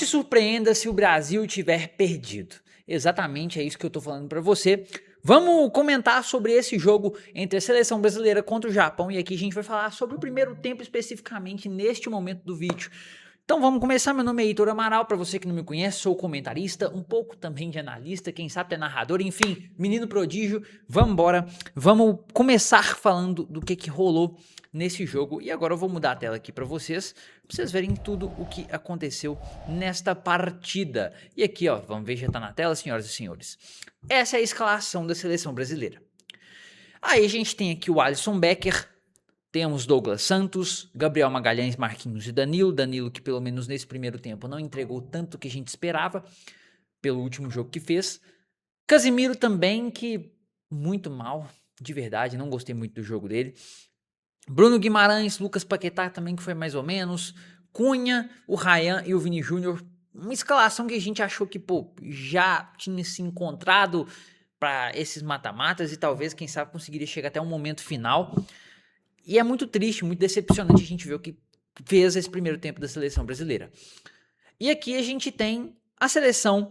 se surpreenda se o Brasil tiver perdido. Exatamente é isso que eu tô falando pra você. Vamos comentar sobre esse jogo entre a seleção brasileira contra o Japão e aqui a gente vai falar sobre o primeiro tempo especificamente neste momento do vídeo. Então vamos começar, meu nome é Heitor Amaral, para você que não me conhece, sou comentarista, um pouco também de analista, quem sabe até narrador, enfim, menino prodígio, vamos embora, vamos começar falando do que rolou nesse jogo e agora eu vou mudar a tela aqui para vocês verem tudo o que aconteceu nesta partida. E aqui ó, vamos ver, já tá na tela, senhoras e senhores, essa é a escalação da seleção brasileira. Aí a gente tem aqui o Alisson Becker, temos Douglas Santos, Gabriel Magalhães, Marquinhos e Danilo que pelo menos nesse primeiro tempo não entregou tanto que a gente esperava pelo último jogo que fez. Casimiro também, que muito mal, de verdade, não gostei muito do jogo dele. Bruno Guimarães, Lucas Paquetá também que foi mais ou menos. Cunha, o Ryan e o Vini Júnior, uma escalação que a gente achou que já tinha se encontrado para esses mata-matas e talvez, quem sabe, conseguiria chegar até um momento final. E é muito triste, muito decepcionante a gente ver o que fez esse primeiro tempo da seleção brasileira. E aqui a gente tem a seleção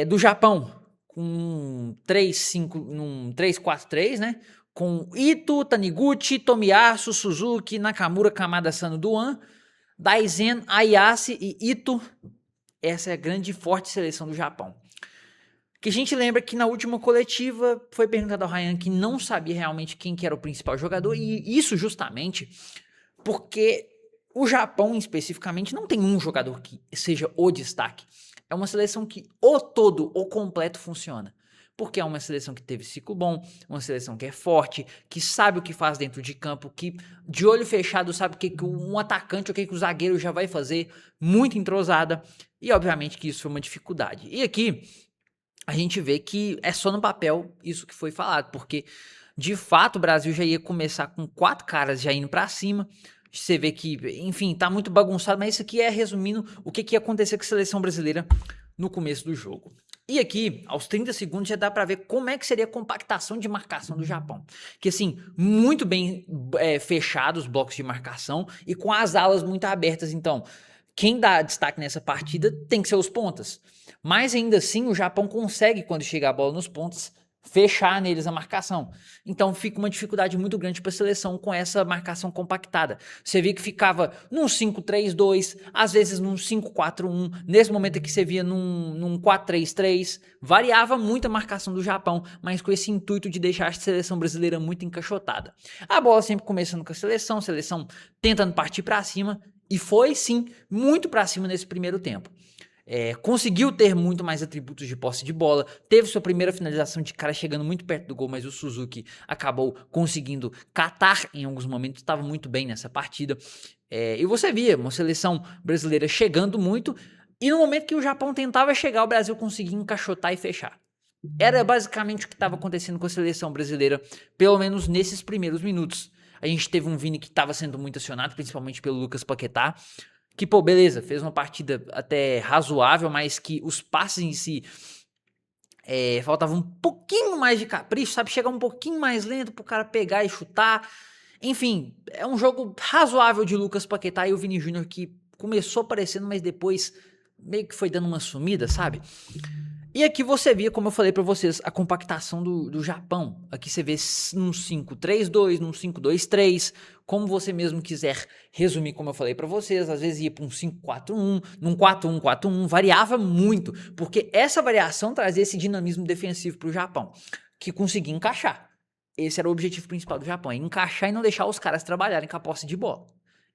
do Japão com 3-4-3, né? Com Ito, Taniguchi, Tomiyasu, Suzuki, Nakamura, Kamada, Sano, Duan, Daisen, Ayase e Ito. Essa é a grande e forte seleção do Japão. Que a gente lembra que na última coletiva foi perguntado ao Ryan que não sabia realmente quem que era o principal jogador, e isso justamente porque o Japão especificamente não tem um jogador que seja o destaque. É uma seleção que o completo funciona. Porque é uma seleção que teve ciclo bom, uma seleção que é forte, que sabe o que faz dentro de campo, que de olho fechado sabe o que um atacante, o que o zagueiro já vai fazer, muito entrosada, e obviamente que isso foi uma dificuldade. E aqui a gente vê que é só no papel isso que foi falado, porque de fato o Brasil já ia começar com 4 caras já indo pra cima. Você vê que, enfim, tá muito bagunçado, mas isso aqui é resumindo o que ia acontecer com a seleção brasileira no começo do jogo. E aqui, aos 30 segundos, já dá pra ver como é que seria a compactação de marcação do Japão. Que assim, muito bem fechados os blocos de marcação e com as alas muito abertas, então quem dá destaque nessa partida tem que ser os pontas. Mas ainda assim, o Japão consegue, quando chega a bola nos pontas, fechar neles a marcação. Então fica uma dificuldade muito grande para a seleção com essa marcação compactada. Você vê que ficava num 5-3-2, às vezes num 5-4-1, nesse momento aqui você via num 4-3-3, variava muito a marcação do Japão, mas com esse intuito de deixar a seleção brasileira muito encaixotada. A bola sempre começando com a seleção tentando partir para cima, e foi sim muito para cima nesse primeiro tempo. Conseguiu ter muito mais atributos de posse de bola, teve sua primeira finalização de cara chegando muito perto do gol, mas o Suzuki acabou conseguindo catar em alguns momentos, estava muito bem nessa partida, e você via uma seleção brasileira chegando muito, e no momento que o Japão tentava chegar, o Brasil conseguia encaixotar e fechar. Era basicamente o que estava acontecendo com a seleção brasileira, pelo menos nesses primeiros minutos. A gente teve um Vini que estava sendo muito acionado, principalmente pelo Lucas Paquetá, que, beleza, fez uma partida até razoável, mas que os passes em si faltava um pouquinho mais de capricho, sabe? Chegar um pouquinho mais lento pro cara pegar e chutar. Enfim, é um jogo razoável de Lucas Paquetá e o Vini Júnior que começou aparecendo, mas depois meio que foi dando uma sumida, sabe? E aqui você via, como eu falei pra vocês, a compactação do Japão. Aqui você vê num 5-3-2, num 5-2-3, como você mesmo quiser resumir, como eu falei pra vocês. Às vezes ia pra um 5-4-1, num 4-1-4-1, variava muito, porque essa variação trazia esse dinamismo defensivo pro Japão, que conseguia encaixar. Esse era o objetivo principal do Japão, encaixar e não deixar os caras trabalharem com a posse de bola.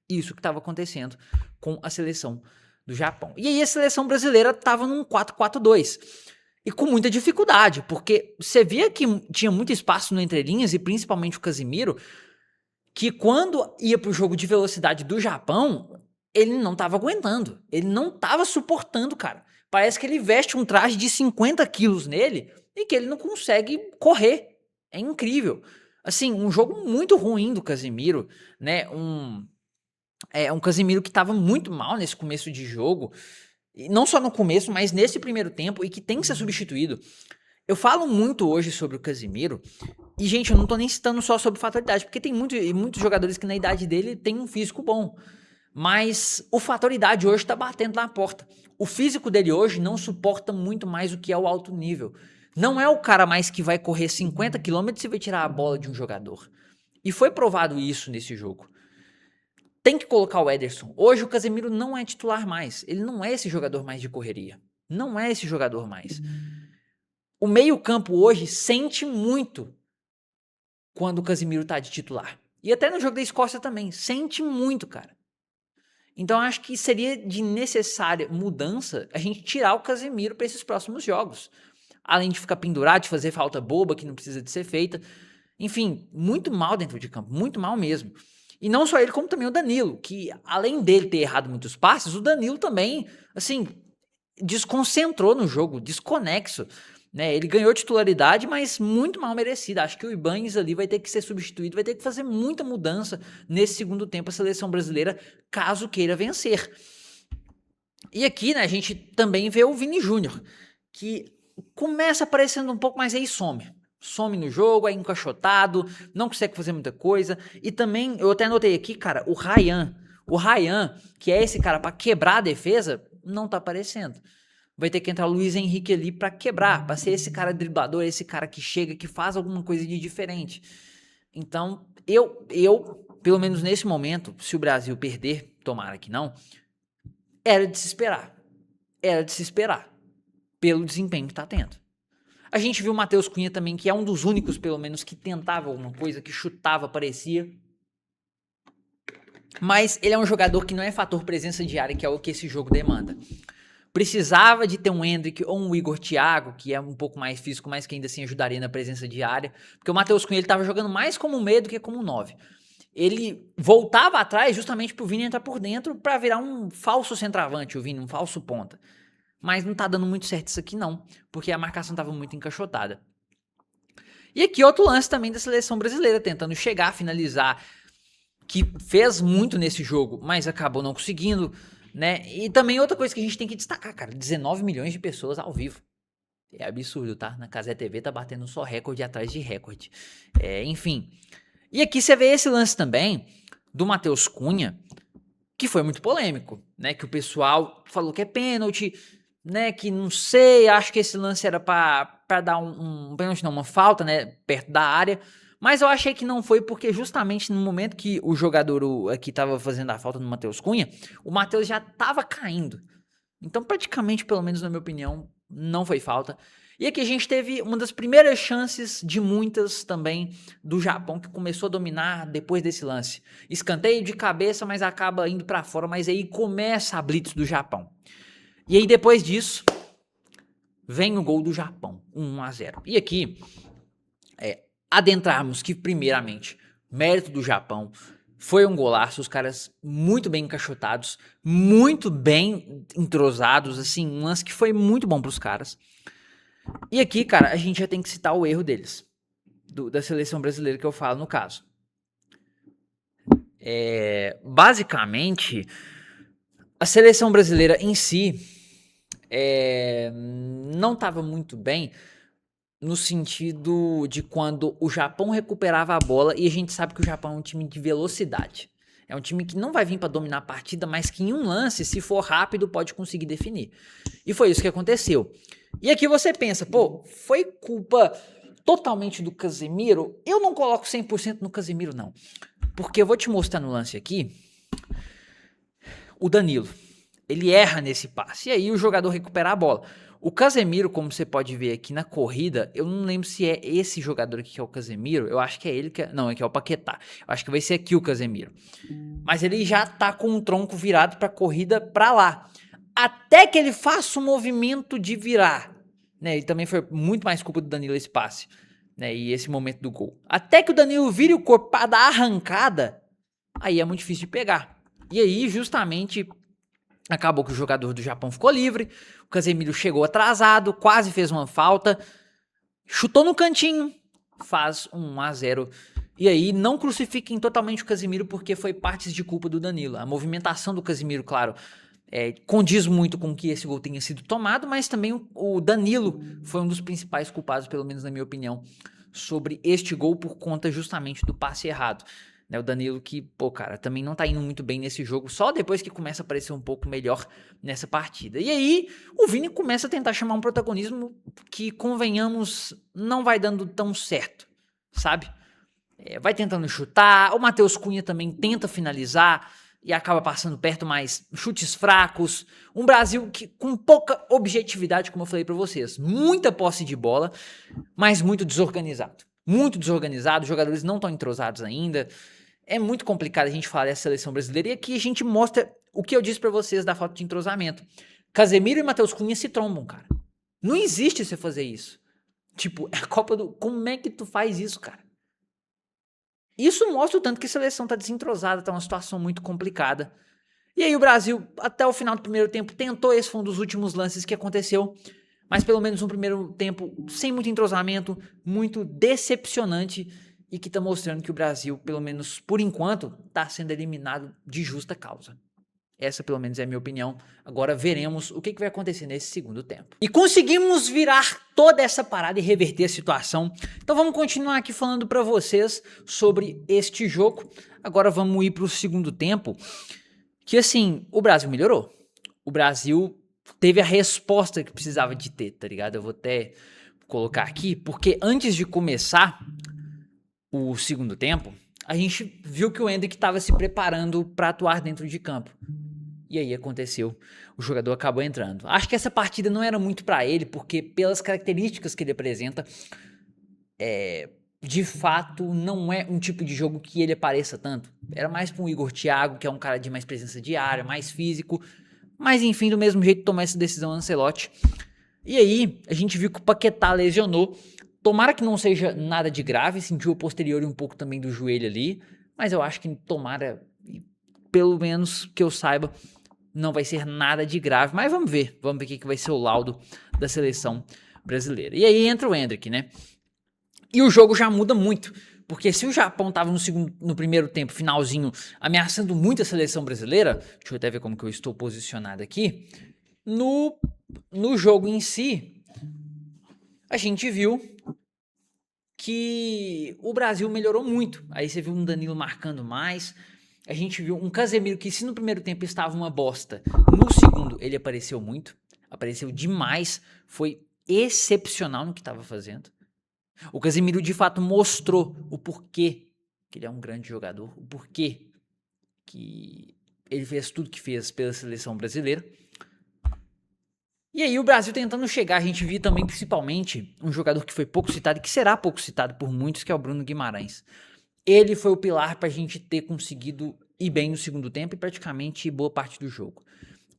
Isso que estava acontecendo com a seleção do Japão. E aí a seleção brasileira estava num 4-4-2. E com muita dificuldade, porque você via que tinha muito espaço no entrelinhas, e principalmente o Casimiro, que quando ia pro jogo de velocidade do Japão, ele não estava aguentando. Ele não estava suportando, cara. Parece que ele veste um traje de 50 quilos nele e que ele não consegue correr. É incrível. Assim, um jogo muito ruim do Casimiro, né? Um Casimiro que estava muito mal nesse começo de jogo, e não só no começo, mas nesse primeiro tempo, e que tem que ser substituído. Eu falo muito hoje sobre o Casimiro, e gente, eu não tô nem citando só sobre fatalidade, porque tem muitos jogadores que na idade dele tem um físico bom, Mas o fator idade hoje tá batendo na porta. O físico dele hoje não suporta muito mais o que é o alto nível. Não é o cara mais que vai correr 50 quilômetros e vai tirar a bola de um jogador. E foi provado isso nesse jogo. Tem que colocar o Ederson. Hoje o Casemiro não é titular mais. Ele não é esse jogador mais de correria. Não é esse jogador mais. O meio-campo hoje sente muito quando o Casemiro tá de titular. E até no jogo da Escócia também. Sente muito, cara. Então acho que seria de necessária mudança a gente tirar o Casemiro para esses próximos jogos. Além de ficar pendurado, de fazer falta boba que não precisa de ser feita. Enfim, muito mal dentro de campo. Muito mal mesmo. E não só ele, como também o Danilo, que além dele ter errado muitos passes, o Danilo também, assim, desconcentrou no jogo, desconexo, né? Ele ganhou titularidade, mas muito mal merecida. Acho que o Ibañez ali vai ter que ser substituído, vai ter que fazer muita mudança nesse segundo tempo a seleção brasileira, caso queira vencer. E aqui, né, a gente também vê o Vini Júnior, que começa aparecendo um pouco, mas aí some. Some no jogo, é encaixotado, não consegue fazer muita coisa. E também, eu até anotei aqui, cara, o Ryan, que é esse cara pra quebrar a defesa, não tá aparecendo. Vai ter que entrar o Luiz Henrique ali pra quebrar, pra ser esse cara driblador, esse cara que chega, que faz alguma coisa de diferente. Então, pelo menos nesse momento, se o Brasil perder, tomara que não, era de se esperar. Era de se esperar pelo desempenho que tá tendo. A gente viu o Matheus Cunha também, que é um dos únicos, pelo menos, que tentava alguma coisa, que chutava, parecia. Mas ele é um jogador que não é fator presença diária, que é o que esse jogo demanda. Precisava de ter um Endrick ou um Igor Thiago, que é um pouco mais físico, mas que ainda assim ajudaria na presença diária. Porque o Matheus Cunha ele tava jogando mais como um meio do que como um 9. Ele voltava atrás justamente pro Vini entrar por dentro para virar um falso centroavante, o Vini, um falso ponta. Mas não tá dando muito certo isso aqui não, porque a marcação tava muito encaixotada. E aqui outro lance também da seleção brasileira, tentando chegar, finalizar, que fez muito nesse jogo, mas acabou não conseguindo, né? E também outra coisa que a gente tem que destacar, cara, 19 milhões de pessoas ao vivo. É absurdo, tá? Na Cazé TV tá batendo só recorde atrás de recorde. Enfim. E aqui você vê esse lance também do Matheus Cunha, que foi muito polêmico, né? Que o pessoal falou que é pênalti, né? Que não sei, acho que esse lance era pra dar um pênalti, não, uma falta, né? Perto da área. Mas eu achei que não foi porque justamente no momento que o jogador aqui tava fazendo a falta no Matheus Cunha, o Matheus já tava caindo. Então praticamente, pelo menos na minha opinião, não foi falta. E aqui a gente teve uma das primeiras chances de muitas também do Japão, que começou a dominar depois desse lance. Escanteio de cabeça, mas acaba indo para fora, mas aí começa a blitz do Japão. E aí depois disso, vem o gol do Japão, 1-0. E aqui, adentrarmos que primeiramente, mérito do Japão, foi um golaço, os caras muito bem encaixotados, muito bem entrosados, assim, um lance que foi muito bom pros caras. E aqui, cara, a gente já tem que citar o erro deles, da seleção brasileira que eu falo no caso. Basicamente, a seleção brasileira em si não estava muito bem no sentido de quando o Japão recuperava a bola, e a gente sabe que o Japão é um time de velocidade. É um time que não vai vir para dominar a partida, mas que em um lance, se for rápido, pode conseguir definir. E foi isso que aconteceu. E aqui você pensa, pô, foi culpa totalmente do Casemiro? Eu não coloco 100% no Casemiro, não. Porque eu vou te mostrar no lance aqui, o Danilo. Ele erra nesse passe, e aí o jogador recupera a bola. O Casemiro, como você pode ver aqui na corrida, eu não lembro se é esse jogador aqui que é o Casemiro, eu acho que é ele que é, não, é que é o Paquetá. Eu acho que vai ser aqui o Casemiro. Mas ele já tá com o tronco virado pra corrida pra lá. Até que ele faça o movimento de virar, né? E também foi muito mais culpa do Danilo esse passe, né? E esse momento do gol. Até que o Danilo vire o corpo pra dar a arrancada, aí é muito difícil de pegar. E aí, justamente, acabou que o jogador do Japão ficou livre, o Casemiro chegou atrasado, quase fez uma falta, chutou no cantinho, faz 1-0. E aí não crucifiquem totalmente o Casemiro, porque foi partes de culpa do Danilo. A movimentação do Casemiro, claro, condiz muito com que esse gol tenha sido tomado, mas também o Danilo foi um dos principais culpados, pelo menos na minha opinião, sobre este gol por conta justamente do passe errado. né? O Danilo que, pô, cara, também não tá indo muito bem nesse jogo, só depois que começa a aparecer um pouco melhor nessa partida. E aí, o Vini começa a tentar chamar um protagonismo que, convenhamos, não vai dando tão certo, sabe? Vai tentando chutar, o Matheus Cunha também tenta finalizar e acaba passando perto, mas chutes fracos. Um Brasil que com pouca objetividade, como eu falei pra vocês. Muita posse de bola, mas muito desorganizado. Muito desorganizado, os jogadores não estão entrosados ainda. É muito complicado a gente falar dessa seleção brasileira e aqui a gente mostra o que eu disse pra vocês da falta de entrosamento. Casemiro e Matheus Cunha se trombam, cara. Não existe você fazer isso. Tipo, é a Copa do... Como é que tu faz isso, cara? Isso mostra o tanto que a seleção tá desentrosada, tá uma situação muito complicada. E aí o Brasil, até o final do primeiro tempo, tentou, esse foi um dos últimos lances que aconteceu, mas pelo menos um primeiro tempo sem muito entrosamento, muito decepcionante, e que tá mostrando que o Brasil, pelo menos por enquanto, tá sendo eliminado de justa causa. Essa, pelo menos, é a minha opinião. Agora veremos o que vai acontecer nesse segundo tempo. E conseguimos virar toda essa parada e reverter a situação. Então vamos continuar aqui falando para vocês sobre este jogo. Agora vamos ir para o segundo tempo. Que assim, o Brasil melhorou. O Brasil teve a resposta que precisava de ter, tá ligado? Eu vou até colocar aqui, porque antes de começar o segundo tempo, a gente viu que o Endrick estava se preparando para atuar dentro de campo. E aí aconteceu, o jogador acabou entrando. Acho que essa partida não era muito para ele, porque pelas características que ele apresenta, de fato não é um tipo de jogo que ele apareça tanto. Era mais para um Igor Thiago, que é um cara de mais presença de área, mais físico. Mas enfim, do mesmo jeito tomou essa decisão Ancelotti. E aí a gente viu que o Paquetá lesionou. Tomara que não seja nada de grave, sentiu o posterior e um pouco também do joelho ali. Mas eu acho que tomara, pelo menos que eu saiba, não vai ser nada de grave, mas vamos ver o que vai ser o laudo da seleção brasileira. E aí entra o Endrick, né? E o jogo já muda muito, porque se o Japão tava no primeiro tempo, finalzinho, ameaçando muito a seleção brasileira, deixa eu até ver como que eu estou posicionado aqui, no jogo em si, a gente viu que o Brasil melhorou muito. Aí você viu um Danilo marcando mais, a gente viu um Casemiro que, se no primeiro tempo estava uma bosta, no segundo ele apareceu muito, apareceu demais, foi excepcional no que estava fazendo. O Casemiro de fato mostrou o porquê que ele é um grande jogador, o porquê que ele fez tudo que fez pela seleção brasileira. E aí o Brasil tentando chegar, a gente viu também principalmente um jogador que foi pouco citado e que será pouco citado por muitos, que é o Bruno Guimarães. Ele foi o pilar para a gente ter conseguido ir bem no segundo tempo e praticamente boa parte do jogo.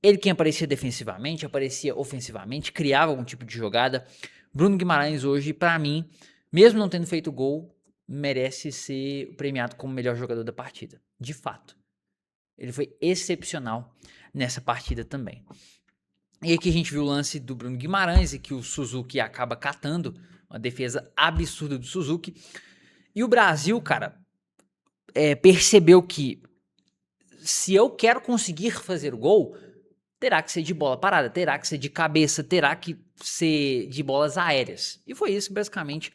Ele quem aparecia defensivamente, aparecia ofensivamente, criava algum tipo de jogada. Bruno Guimarães hoje, para mim, mesmo não tendo feito gol, merece ser premiado como melhor jogador da partida. De fato. Ele foi excepcional nessa partida também. E aqui a gente viu o lance do Bruno Guimarães e que o Suzuki acaba catando, uma defesa absurda do Suzuki. E o Brasil, cara, percebeu que se eu quero conseguir fazer o gol, terá que ser de bola parada, terá que ser de cabeça, terá que ser de bolas aéreas. E foi isso, basicamente,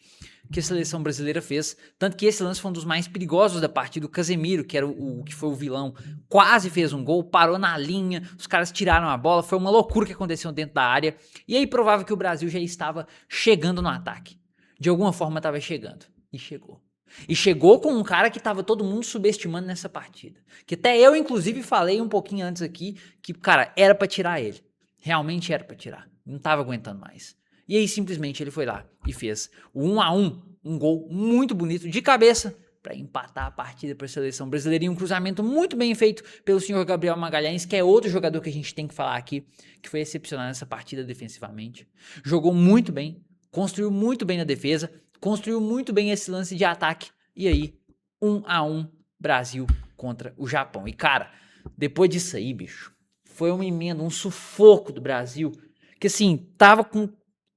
que a seleção brasileira fez. Tanto que esse lance foi um dos mais perigosos da partida. O Casemiro, que era o que foi o vilão, quase fez um gol, parou na linha, os caras tiraram a bola, foi uma loucura que aconteceu dentro da área. E aí provável que o Brasil já estava chegando no ataque. De alguma forma estava chegando. E chegou. E chegou com um cara que tava todo mundo subestimando nessa partida. Que até eu, inclusive, falei um pouquinho antes aqui que, cara, era pra tirar ele. Realmente era pra tirar. Não tava aguentando mais. E aí, simplesmente, ele foi lá e fez o 1-1. Um gol muito bonito de cabeça pra empatar a partida pra seleção brasileira. E um cruzamento muito bem feito pelo senhor Gabriel Magalhães, que é outro jogador que a gente tem que falar aqui, que foi excepcional nessa partida defensivamente. Jogou muito bem, construiu muito bem na defesa, construiu muito bem esse lance de ataque. E aí, 1-1, Brasil contra o Japão. E, cara, depois disso aí, bicho, foi uma emenda, um sufoco do Brasil, que, assim, tava com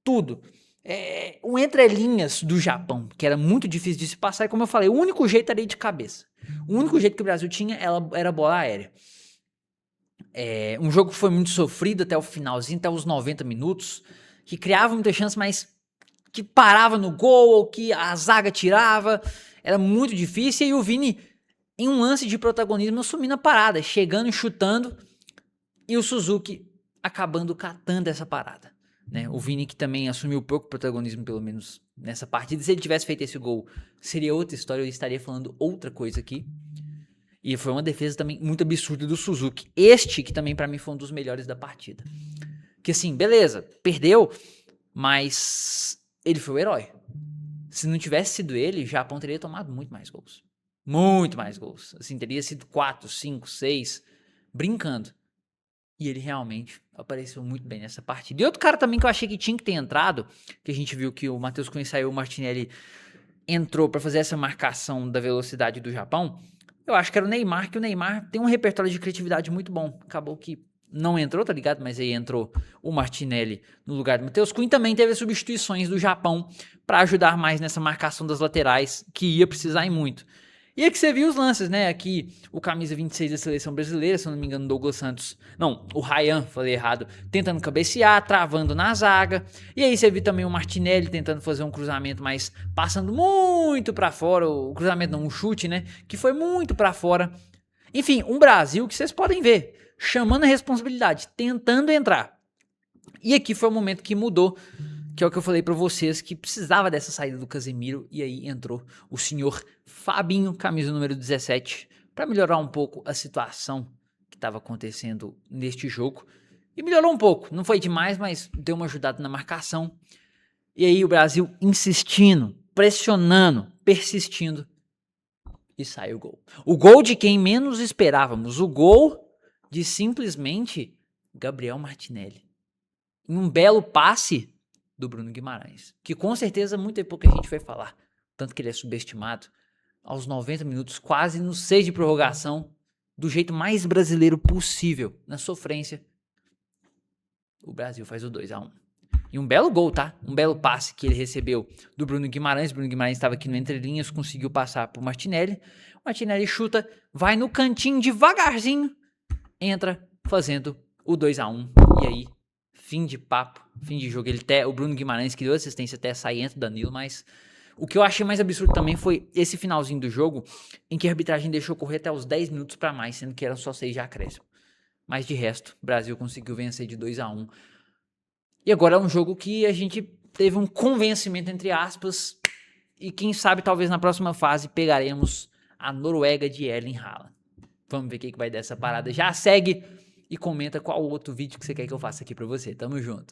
tudo. Um entrelinhas do Japão, que era muito difícil de se passar. E, como eu falei, o único jeito era ir de cabeça. O único jeito que o Brasil tinha era bola aérea. Um jogo que foi muito sofrido até o finalzinho, até os 90 minutos, que criava muita chance, mas que parava no gol ou que a zaga tirava, era muito difícil. E o Vini em um lance de protagonismo, assumindo a parada, chegando, chutando, e o Suzuki acabando catando essa parada. Né? O Vini que também assumiu pouco protagonismo, pelo menos nessa partida. Se ele tivesse feito esse gol, seria outra história, eu estaria falando outra coisa aqui. E foi uma defesa também muito absurda do Suzuki. Este que também pra mim foi um dos melhores da partida. Que assim, beleza, perdeu, mas ele foi o herói. Se não tivesse sido ele, o Japão teria tomado muito mais gols. Muito mais gols. Assim, teria sido 4, 5, 6, brincando. E ele realmente apareceu muito bem nessa partida. E outro cara também que eu achei que tinha que ter entrado, que a gente viu que o Matheus Cunha saiu, o Martinelli entrou pra fazer essa marcação da velocidade do Japão, eu acho que era o Neymar, que o Neymar tem um repertório de criatividade muito bom. Acabou que não entrou, tá ligado? Mas aí entrou o Martinelli no lugar do Matheus Cunha. Também teve as substituições do Japão para ajudar mais nessa marcação das laterais, que ia precisar em muito. E aqui você viu os lances, né? Aqui o camisa 26 da seleção brasileira, se eu não me engano, Douglas Santos. Não, o Ryan, falei errado, tentando cabecear, travando na zaga. E aí você viu também o Martinelli tentando fazer um cruzamento, mas passando muito pra fora. O cruzamento não, um chute, né? Que foi muito pra fora. Enfim, um Brasil que vocês podem ver, chamando a responsabilidade, tentando entrar. E aqui foi o momento que mudou, que é o que eu falei pra vocês, que precisava dessa saída do Casemiro, e aí entrou o senhor Fabinho, camisa número 17, pra melhorar um pouco a situação que estava acontecendo neste jogo. E melhorou um pouco, não foi demais, mas deu uma ajudada na marcação. E aí o Brasil insistindo, pressionando, persistindo, e saiu o gol. O gol de quem menos esperávamos, o gol de simplesmente Gabriel Martinelli. Em um belo passe do Bruno Guimarães, que com certeza muito pouca gente vai falar, tanto que ele é subestimado. Aos 90 minutos, quase no 6 de prorrogação, do jeito mais brasileiro possível, na sofrência, o Brasil faz o 2-1. E um belo gol, tá? Um belo passe que ele recebeu do Bruno Guimarães. Bruno Guimarães estava aqui no entrelinhas, conseguiu passar pro Martinelli. O Martinelli chuta, vai no cantinho devagarzinho, entra fazendo o 2-1. E aí, fim de papo, fim de jogo. O Bruno Guimarães que deu assistência até sair entre o Danilo, mas o que eu achei mais absurdo também foi esse finalzinho do jogo, em que a arbitragem deixou correr até os 10 minutos para mais, sendo que eram só 6 de acréscimo. Mas de resto, o Brasil conseguiu vencer de 2-1. E agora é um jogo que a gente teve um convencimento, entre aspas, e quem sabe talvez na próxima fase pegaremos a Noruega de Erling Haaland. Vamos ver o que vai dar essa parada. Já segue e comenta qual outro vídeo que você quer que eu faça aqui pra você. Tamo junto.